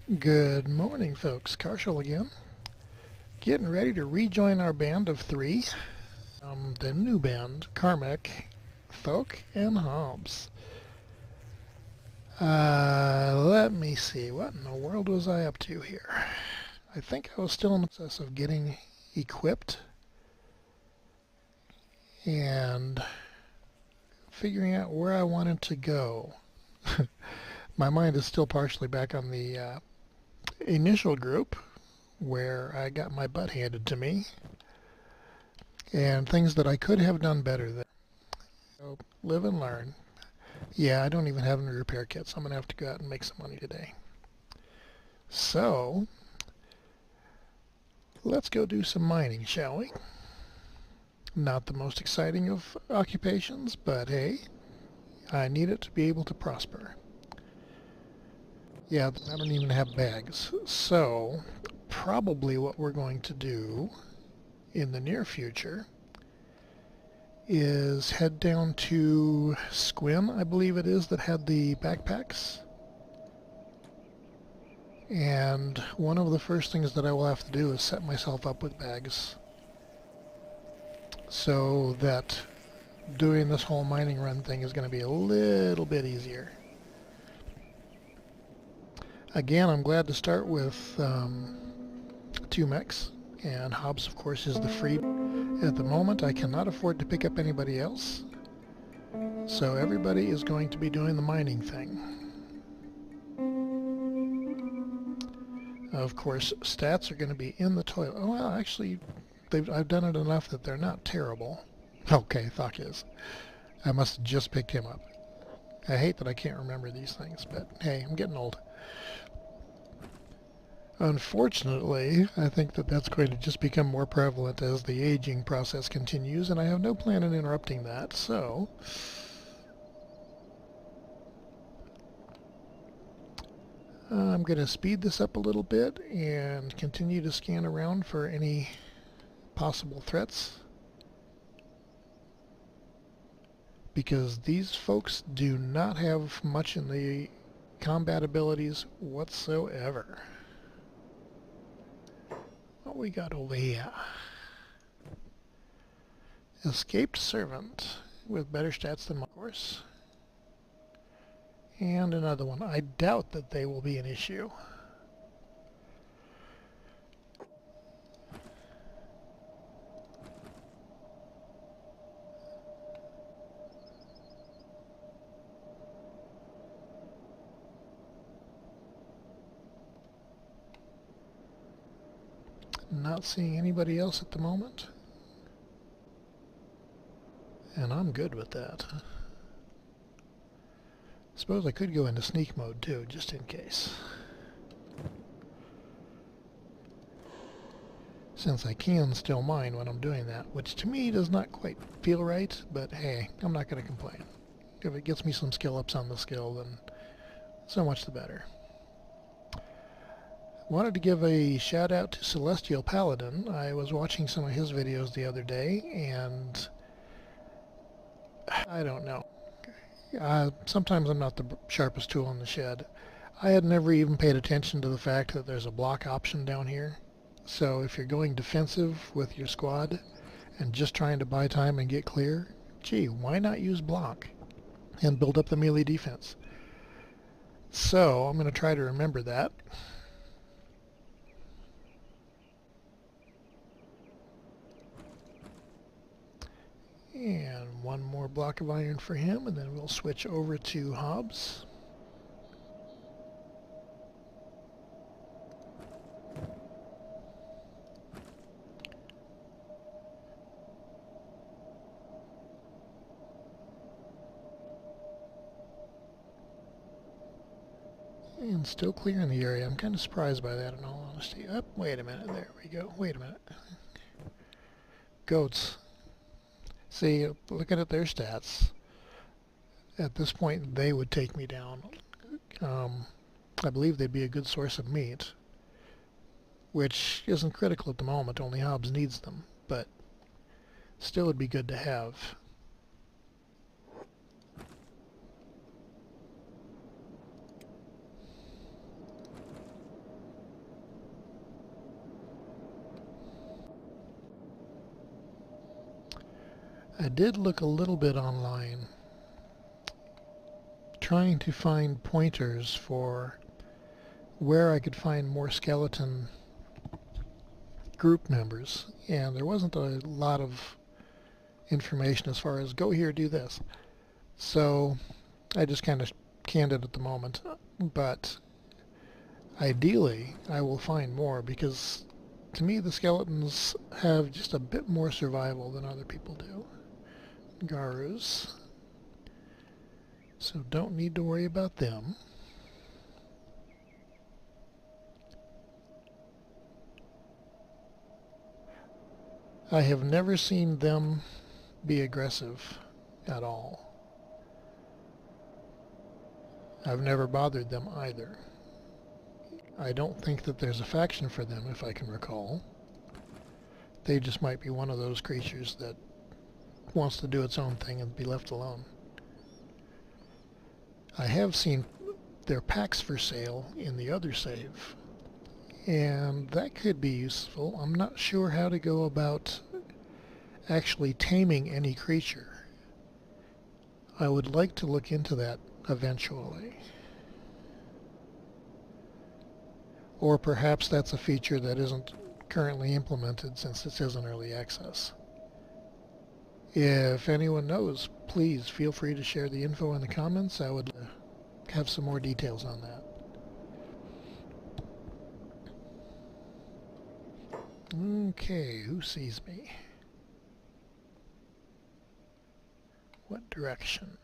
Good morning, folks. Karshel again. Getting ready to rejoin our band of three. The new band, Karmech, Folk, and Hobbs. Let me see. What in the world was I up to here? I think I was still in the process of getting equipped and figuring out where I wanted to go. My mind is still partially back on the initial group where I got my butt handed to me and things that I could have done better there. So live and learn. Yeah, I don't even have any repair kits. I'm going to have to go out and make some money today. So let's go do some mining, shall we? Not the most exciting of occupations, but hey, I need it to be able to prosper. Yeah, I don't even have bags. So probably what we're going to do in the near future is head down to Squim, I believe it is, that had the backpacks. And one of the first things that I will have to do is set myself up with bags so that doing this whole mining run thing is going to be a little bit easier. Again, I'm glad to start with 2 mechs, and Hobbs, of course, is the free. At the moment, I cannot afford to pick up anybody else, so everybody is going to be doing the mining thing. Of course, stats are going to be in the toilet. Oh, well, actually, I've done it enough that they're not terrible. Okay, Thok is. I must have just picked him up. I hate that I can't remember these things, but hey, I'm getting old. Unfortunately, I think that that's going to just become more prevalent as the aging process continues, and I have no plan in interrupting that, so I'm going to speed this up a little bit and continue to scan around for any possible threats, because these folks do not have much in the combat abilities whatsoever. What we got over here? Escaped servant with better stats than my horse. And another one. I doubt that they will be an issue. Not seeing anybody else at the moment. And I'm good with that. Suppose I could go into sneak mode too, just in case. Since I can still mine when I'm doing that, which to me does not quite feel right, but hey, I'm not going to complain. If it gets me some skill ups on the skill, then so much the better. Wanted to give a shout out to Celestial Paladin. I was watching some of his videos the other day, and I don't know. Sometimes I'm not the sharpest tool in the shed. I had never even paid attention to the fact that there's a block option down here. So if you're going defensive with your squad and just trying to buy time and get clear, gee, why not use block and build up the melee defense? So I'm going to try to remember that. And one more block of iron for him, and then we'll switch over to Hobbs. And still clearing the area. I'm kind of surprised by that, in all honesty. Oh, wait a minute. There we go. Wait a minute. Goats. See, looking at their stats, at this point they would take me down. I believe they'd be a good source of meat, which isn't critical at the moment. Only Hobbs needs them, but still would be good to have. I did look a little bit online, trying to find pointers for where I could find more skeleton group members, and there wasn't a lot of information as far as go here, do this. So I just kind of canned it at the moment, but ideally I will find more, because to me the skeletons have just a bit more survival than other people do. Garus. So don't need to worry about them. I have never seen them be aggressive at all. I've never bothered them either. I don't think that there's a faction for them, if I can recall. They just might be one of those creatures that wants to do its own thing and be left alone. I have seen their packs for sale in the other save, and that could be useful. I'm not sure how to go about actually taming any creature. I would like to look into that eventually. Or perhaps that's a feature that isn't currently implemented, since it says in early access. If anyone knows, please feel free to share the info in the comments. I would have some more details on that. Okay, who sees me? What direction?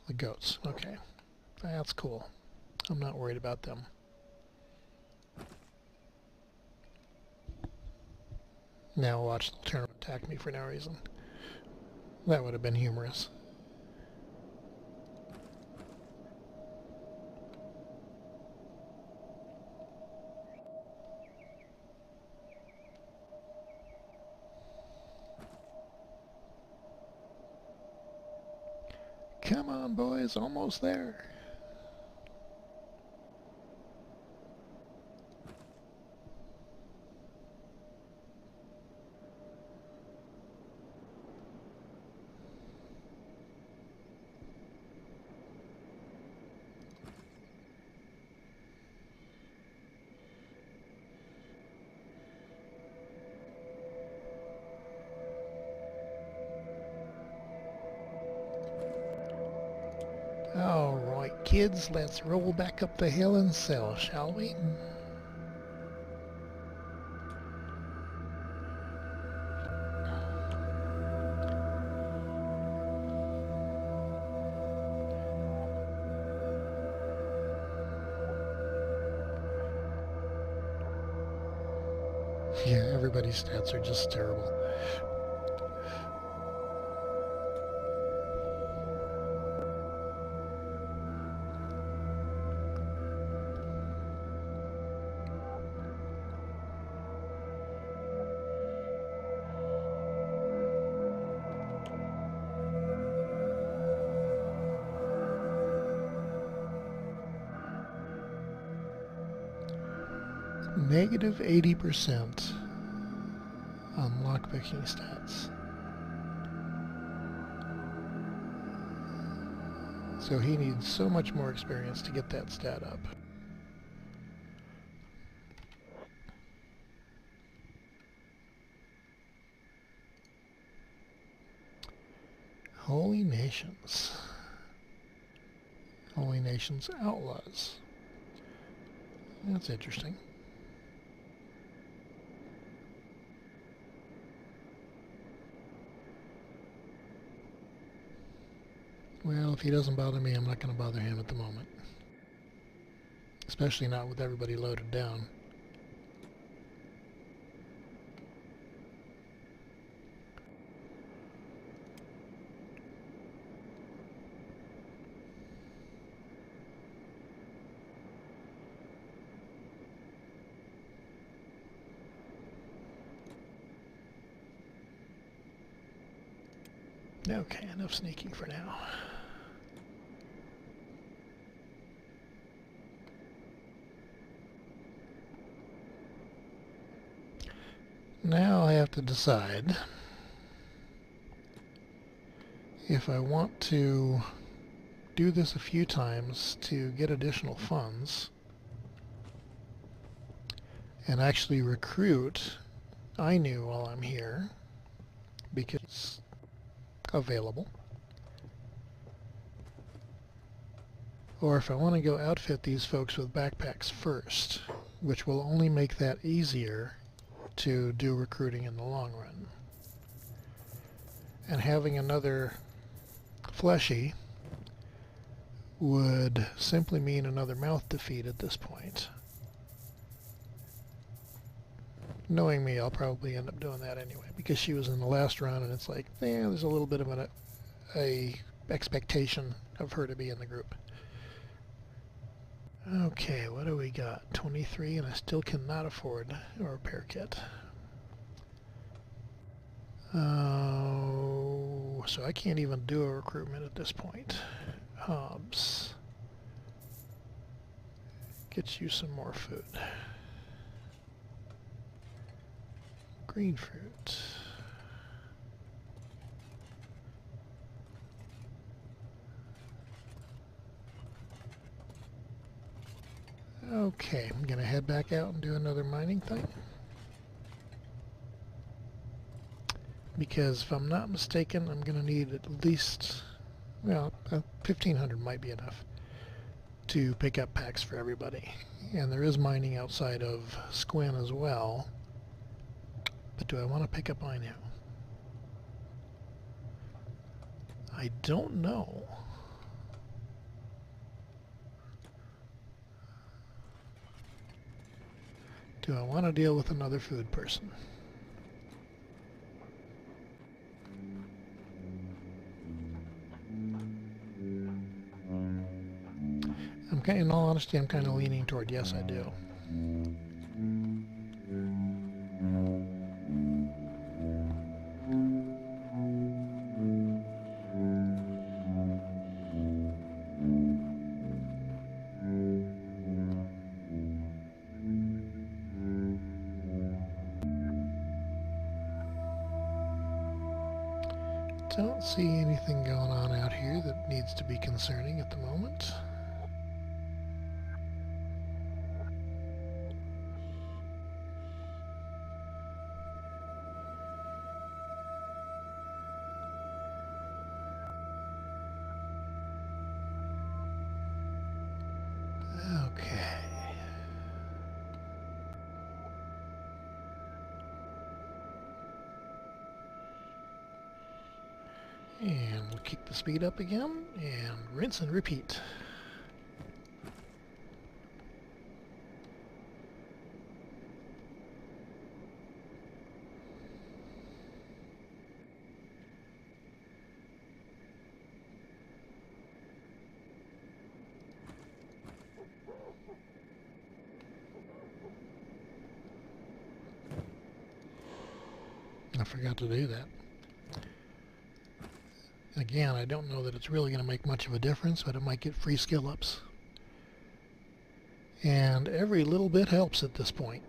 The goats. Okay. That's cool. I'm not worried about them. Now watch, they'll turn and attack me for no reason. That would have been humorous. Come on, boys, almost there. Alright, kids, let's roll back up the hill and sell, shall we? Yeah, everybody's stats are just terrible. Negative 80% on lockpicking stats. So he needs so much more experience to get that stat up. Holy Nations. Holy Nations Outlaws. That's interesting. Well, if he doesn't bother me, I'm not going to bother him at the moment. Especially not with everybody loaded down. Okay, enough sneaking for now. now I have to decide if I want to do this a few times to get additional funds and actually recruit Ainu while I'm here because it's available, or if I want to go outfit these folks with backpacks first, which will only make that easier to do recruiting in the long run. And having another fleshy would simply mean another mouth to feed at this point. Knowing me, I'll probably end up doing that anyway, because she was in the last run, and it's like, yeah, there's a little bit of a expectation of her to be in the group. Okay, what do we got? 23, and I still cannot afford a repair kit. So I can't even do a recruitment at this point. Hobbs. Get you some more food. Green fruit. Okay, I'm gonna head back out and do another mining thing. Because if I'm not mistaken, I'm gonna need at least, well, 1,500 might be enough to pick up packs for everybody. And there is mining outside of Squin as well. But do I want to pick up Ainu? I don't know. Do I want to deal with another food person? In all honesty, I'm kind of leaning toward yes, I do. Don't see anything going on out here that needs to be concerning at the moment. And we'll kick the speed up again, and rinse and repeat. I forgot to do that. Again, I don't know that it's really going to make much of a difference, but it might get free skill ups. And every little bit helps at this point.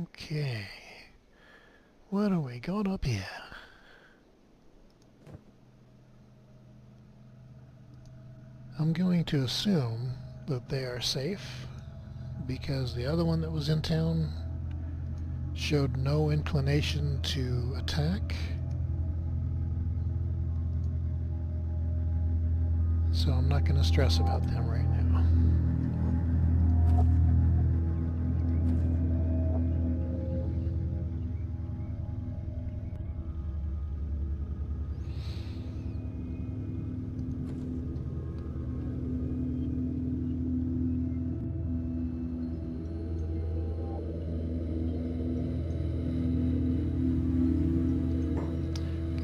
Okay. What are we going up here? I'm going to assume that they are safe because the other one that was in town showed no inclination to attack. So I'm not going to stress about them right now.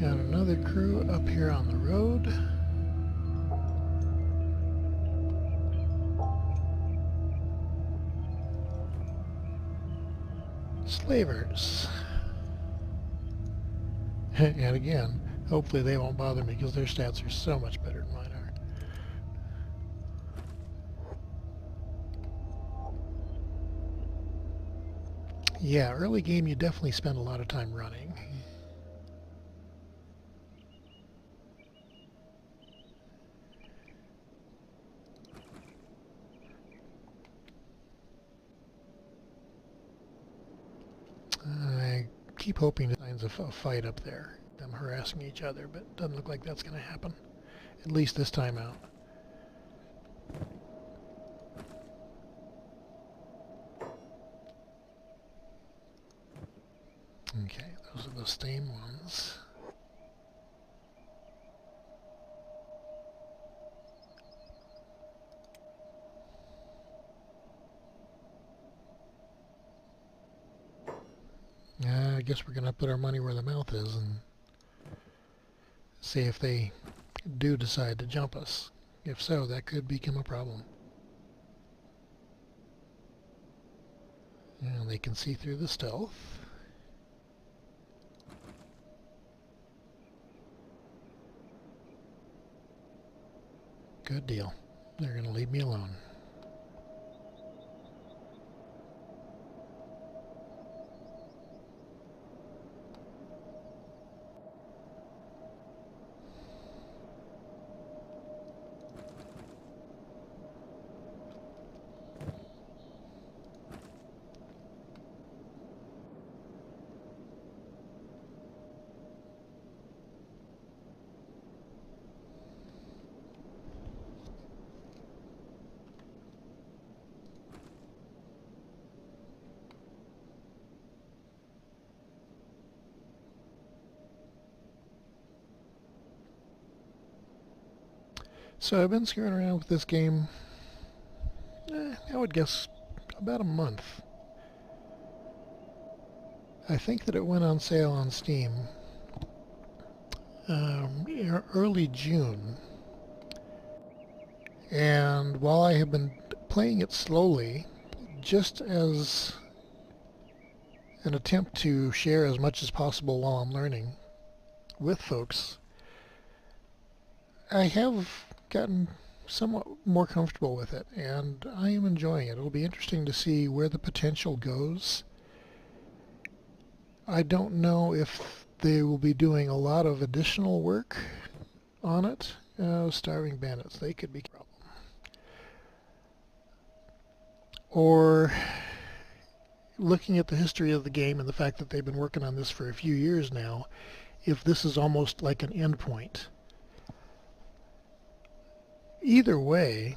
Got another crew up here on the road. Slavers. And again, hopefully they won't bother me because their stats are so much better than mine are. Yeah, early game you definitely spend a lot of time running. I keep hoping that signs of a fight up there, them harassing each other, but doesn't look like that's going to happen, at least this time out. Okay, those are the same ones. I guess we're going to put our money where the mouth is and see if they do decide to jump us. If so, that could become a problem. And they can see through the stealth. Good deal. They're going to leave me alone. So I've been screwing around with this game, I would guess about a month. I think that it went on sale on Steam early June. And while I have been playing it slowly, just as an attempt to share as much as possible while I'm learning with folks, I have gotten somewhat more comfortable with it, and I am enjoying it. It'll be interesting to see where the potential goes. I don't know if they will be doing a lot of additional work on it. Starving bandits, they could be a problem. Or looking at the history of the game and the fact that they've been working on this for a few years now, if this is almost like an endpoint. Either way,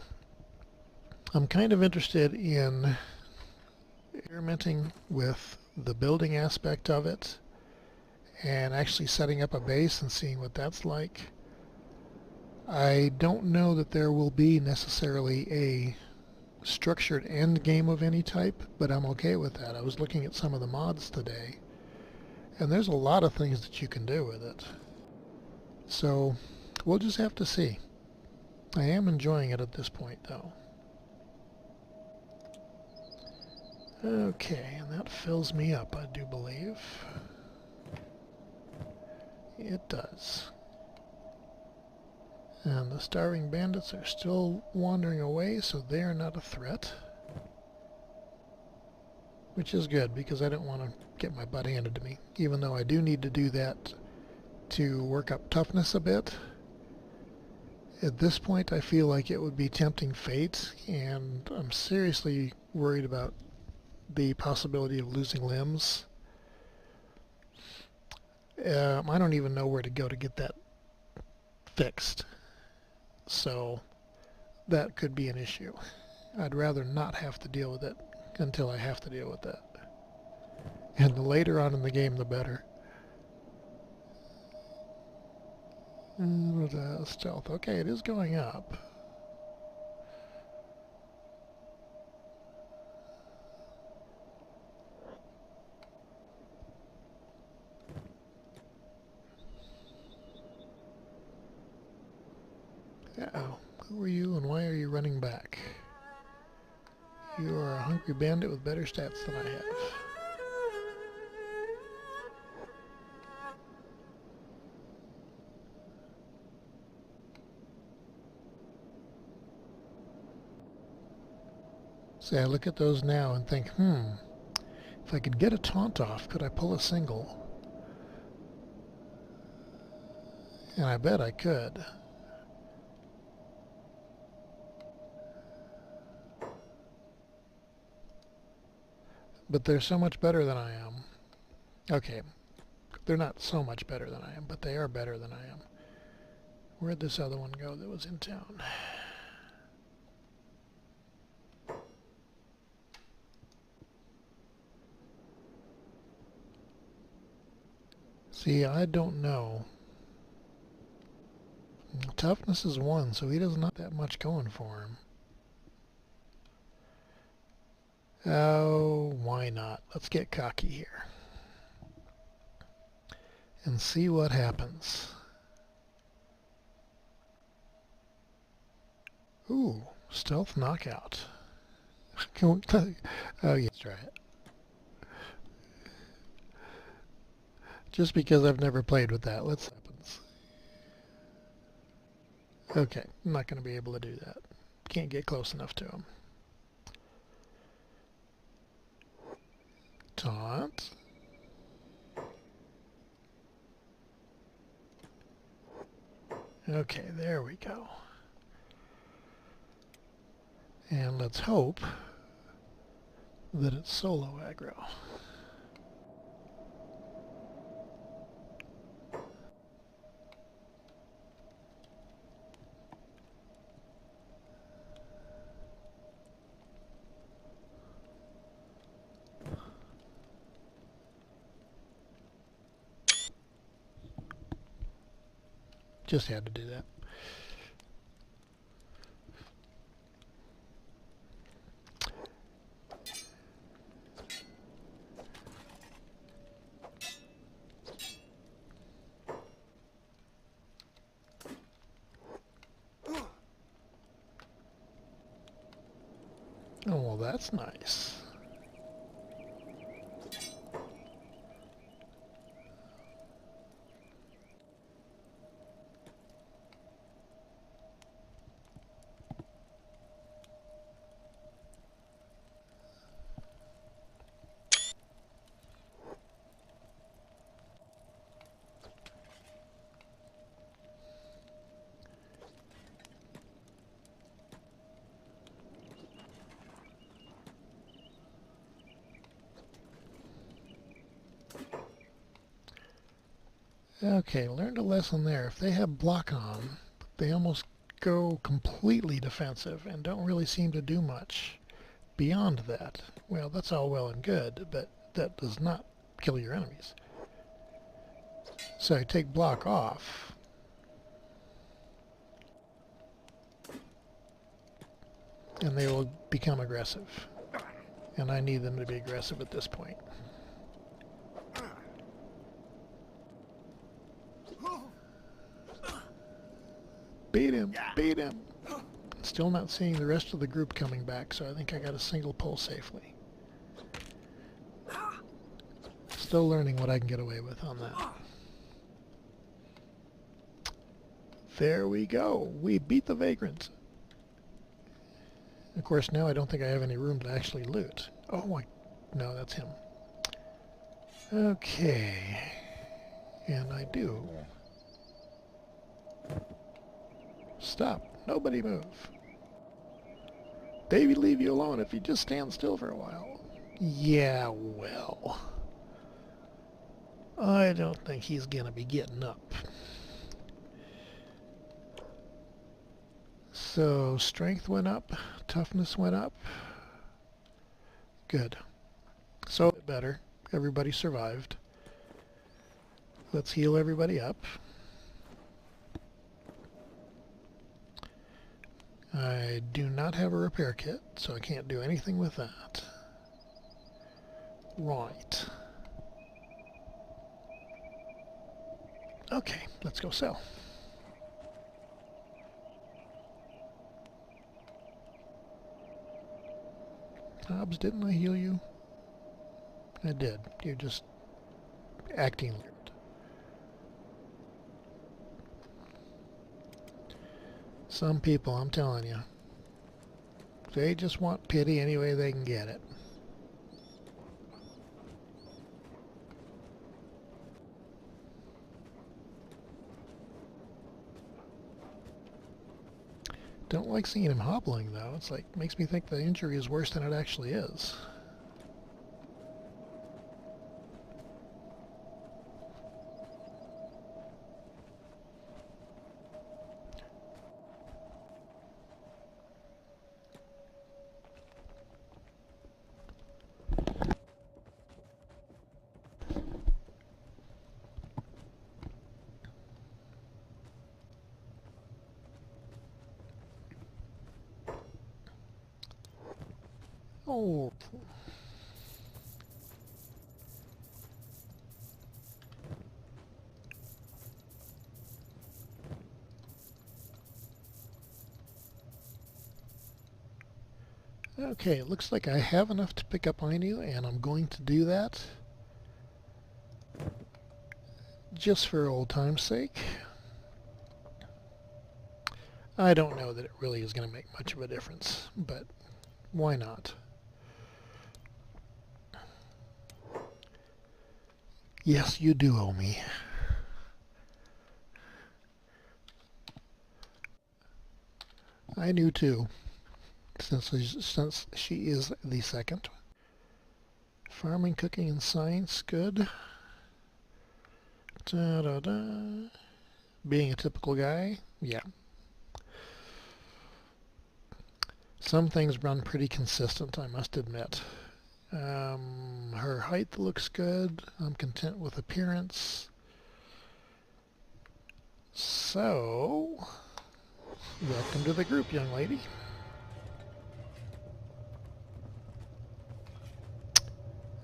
I'm kind of interested in experimenting with the building aspect of it and actually setting up a base and seeing what that's like. I don't know that there will be necessarily a structured end game of any type, but I'm okay with that. I was looking at some of the mods today, and there's a lot of things that you can do with it. So we'll just have to see. I am enjoying it at this point, though. Okay, and that fills me up, I do believe. It does. And the starving bandits are still wandering away, so they are not a threat. Which is good, because I don't want to get my butt handed to me, even though I do need to do that to work up toughness a bit. At this point, I feel like it would be tempting fate, and I'm seriously worried about the possibility of losing limbs. I don't even know where to go to get that fixed, so that could be an issue. I'd rather not have to deal with it until I have to deal with that. And the later on in the game, the better. Stealth. Okay, it is going up. Uh-oh. Who are you and why are you running back? You are a hungry bandit with better stats than I have. See, I look at those now and think, if I could get a taunt off, could I pull a single? And I bet I could. But they're so much better than I am. Okay, they're not so much better than I am, but they are better than I am. Where'd this other one go that was in town? See, I don't know. Toughness is 1, so he does not have that much going for him. Oh, why not? Let's get cocky here. And see what happens. Ooh, stealth knockout. Oh, yeah, let's try it. Just because I've never played with that, let's see what happens. Okay, I'm not going to be able to do that. Can't get close enough to him. Taunt. Okay, there we go. And let's hope that it's solo aggro. Just had to do that. Oh, well, that's nice. Okay, learned a lesson there. If they have block on, they almost go completely defensive and don't really seem to do much beyond that. Well, that's all well and good, but that does not kill your enemies. So I take block off. And they will become aggressive. And I need them to be aggressive at this point. Beat him! Beat him! Still not seeing the rest of the group coming back, so I think I got a single pull safely. Still learning what I can get away with on that. There we go! We beat the vagrant! Of course, now I don't think I have any room to actually loot. Oh my... No, that's him. Okay. And I do. Stop. Nobody move. Davey, leave you alone if you just stand still for a while. Yeah, well. I don't think he's gonna be getting up. So, strength went up, toughness went up. Good. So, better. Everybody survived. Let's heal everybody up. I do not have a repair kit, so I can't do anything with that. Right. Okay, let's go sell. Hobbs, didn't I heal you? I did. You're just acting weird. Some people, I'm telling you. They just want pity any way they can get it. Don't like seeing him hobbling, though. It's like, makes me think the injury is worse than it actually is. Oh. Okay, it looks like I have enough to pick up on you, and I'm going to do that just for old time's sake. I don't know that it really is going to make much of a difference, but why not? Yes, you do owe me. I knew too, since she is the second. Farming, cooking, and science, good. Da-da-da. Being a typical guy, yeah. Some things run pretty consistent, I must admit. Her height looks good. I'm content with appearance. So, welcome to the group, young lady.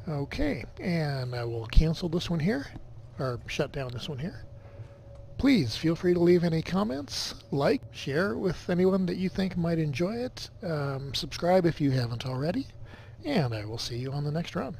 Okay, and I will cancel this one here, or shut down this one here. Please feel free to leave any comments, like, share it with anyone that you think might enjoy it, subscribe if you haven't already, and I will see you on the next run.